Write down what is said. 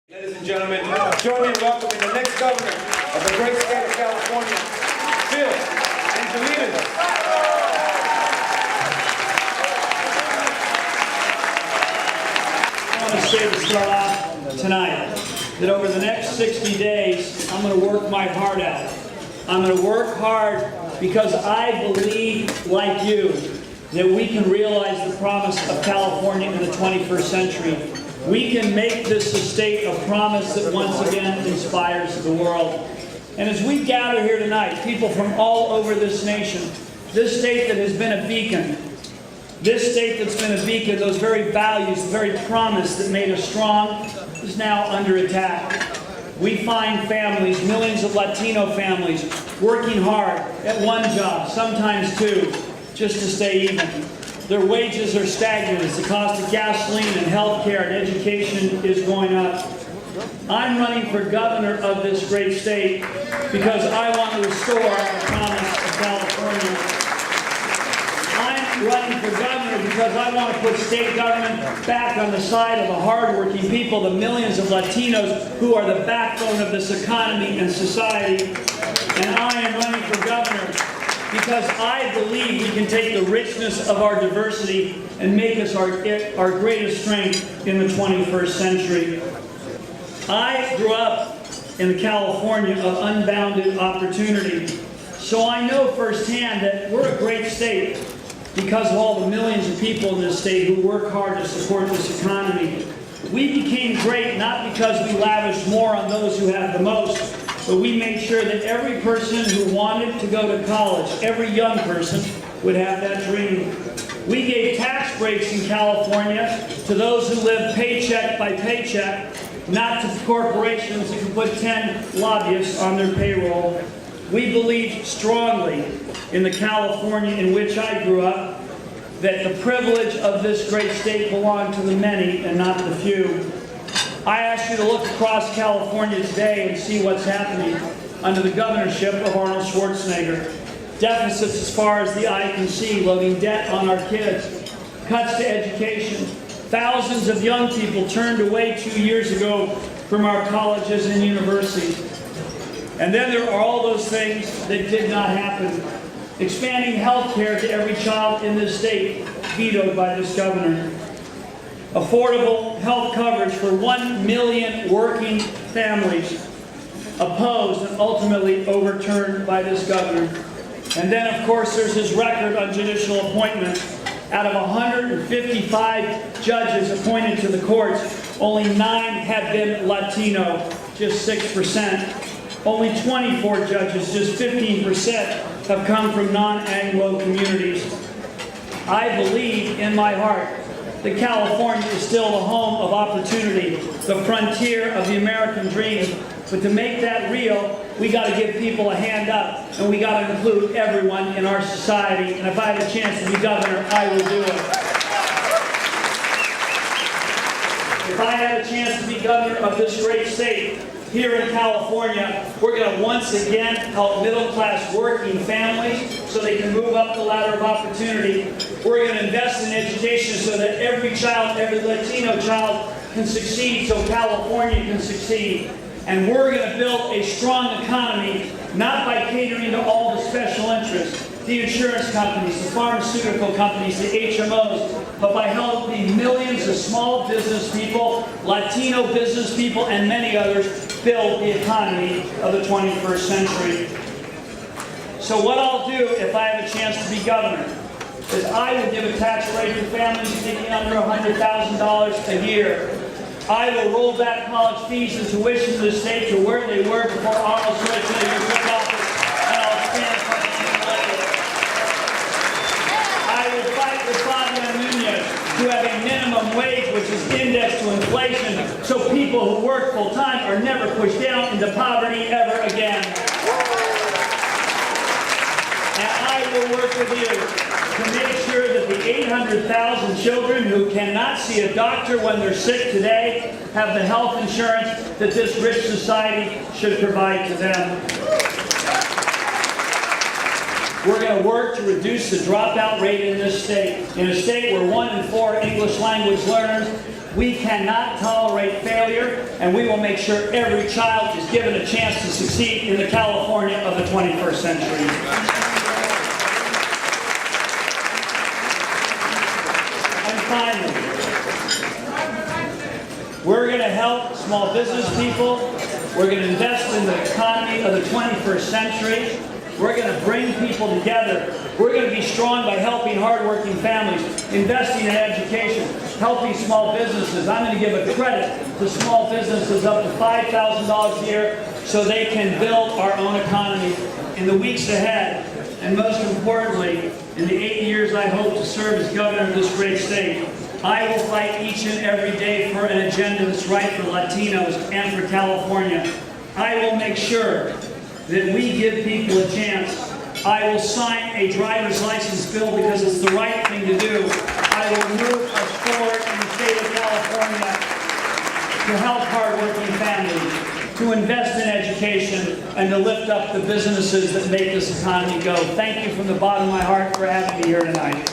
Ladies and gentlemen, join me in welcoming the next governor of the great state of California, Phil Angelides. I want to say to start off tonight that over the next 60 days, I'm going to work my heart out. I'm going to work hard because I believe, like you, that we can realize the promise of California in the 21st century. We can make this a state of promise that once again inspires the world. And as we gather here tonight, people from all over this nation, this state that has been a beacon, this state that's been a beacon, those very values, the very promise that made us strong, is now under attack. We find families, millions of Latino families, working hard at one job, sometimes two, just to stay even. Their wages are stagnant as the cost of gasoline and health care and education is going up. I'm running for governor of this great state because I want to restore the promise of California. I'm running for governor because I want to put state government back on the side of the hardworking people, the millions of Latinos who are the backbone of this economy and society. And I am running for governor because I believe we can take the richness of our diversity and make us our greatest strength in the 21st century. I grew up in the California of unbounded opportunity, so I know firsthand that we're a great state because of all the millions of people in this state who work hard to support this economy. We became great not because we lavished more on those who have the most, but we made sure that every person who wanted to go to college, every young person, would have that dream. We gave tax breaks in California to those who live paycheck by paycheck, not to corporations who put 10 lobbyists on their payroll. We believe strongly in the California in which I grew up, that the privilege of this great state belonged to the many and not the few. I ask you to look across California today and see what's happening under the governorship of Arnold Schwarzenegger. Deficits as far as the eye can see, loading debt on our kids, cuts to education. Thousands of young people turned away 2 years ago from our colleges and universities. And then there are all those things that did not happen. Expanding health care to every child in this state, vetoed by this governor. Affordable health coverage for 1 million working families, opposed and ultimately overturned by this governor. And then, of course, there's his record on judicial appointments. Out of 155 judges appointed to the courts, only 9 have been Latino, just 6%. Only 24 judges, just 15%, have come from non-Anglo communities. I believe in my heart that California is still the home of opportunity, the frontier of the American dream. But to make that real, we got to give people a hand up, and we got to include everyone in our society. And if I have a chance to be governor, I will do it. If I have a chance to be governor of this great state, here in California, we're going to once again help middle-class working families so they can move up the ladder of opportunity. We're going to invest in education so that every child, every Latino child can succeed, so California can succeed. And we're going to build a strong economy, not by catering to all the special interests, the insurance companies, the pharmaceutical companies, the HMOs, but by helping millions of small business people, Latino business people, and many others build the economy of the 21st century. So what I'll do if I have a chance to be governor is I will give a tax break to families making under $100,000 a year. I will roll back college fees and tuition in the state to where they were before Arnold Schwarzenegger took office, and I'll stand financial aid. I will fight with Fabian Nunez to have a minimum wage which is indexed to inflation so people who work full-time are never pushed down into poverty ever again. And I will work with you to make sure that the 800,000 children who cannot see a doctor when they're sick today have the health insurance that this rich society should provide to them. We're going to work to reduce the dropout rate in this state. In a state where 1 in 4 English language learners We cannot tolerate failure, and we will make sure every child is given a chance to succeed in the California of the 21st century. And finally, we're going to help small business people. We're going to invest in the economy of the 21st century. We're going to bring people together. We're going to be strong by helping hardworking families, investing in education, helping small businesses. I'm going to give a credit to small businesses up to $5,000 a year so they can build our own economy in the weeks ahead. And most importantly, in the 8 years I hope to serve as governor of this great state, I will fight each and every day for an agenda that's right for Latinos and for California. I will make sure that we give people a chance. I will sign a driver's license bill because it's the right thing to do. I will move us forward in the state of California to help hardworking families, to invest in education, and to lift up the businesses that make this economy go. Thank you from the bottom of my heart for having me here tonight.